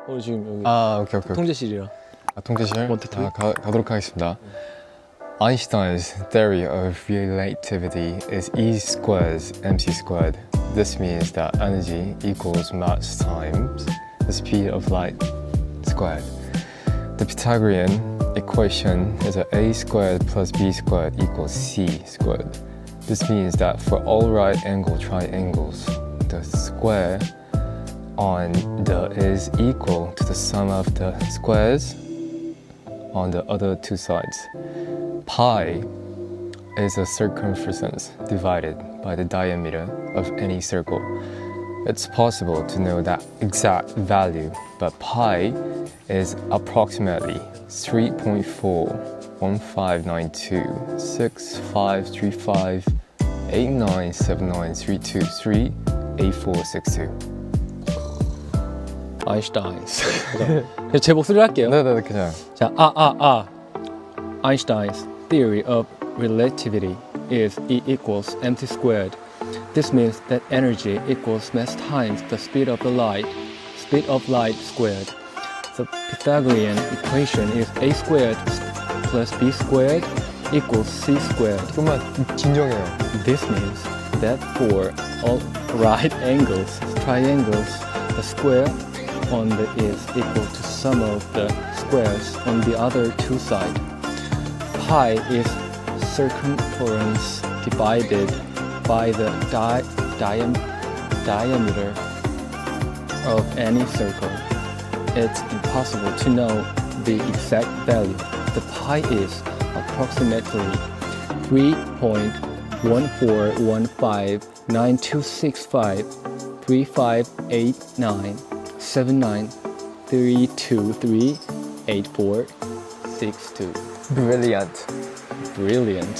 우리 지금 여기 오케이. 통제실이라. 통제실? 원투. 가도록 하겠습니다. Einstein's theory of relativity is E squared mc squared. This means that energy equals mass times the speed of light squared. The Pythagorean equation is that A squared plus B squared equals C squared. This means that for all right angle triangles, the square on the is equal to the sum of the squares on the other two sides. Pi is the circumference divided by the diameter of any circle. It's possible to know that exact value, but pi is approximately 3.41595965979389793238462. 아인슈타인스. 제 목소리로 할게요. 네네 그냥. 자, Einstein's theory of relativity is E equals mc squared. This means that energy equals mass times the speed of light squared. The Pythagorean equation is A squared plus B squared equals C squared. 좀만 진정해요. This means that for all right angles, triangles, the square on the is equal to sum of the squares on the other two sides. Pi is circumference divided by the diameter of any circle. It's impossible to know the exact value. The pi is approximately 3.14159592693589793932238462. Brilliant. Brilliant.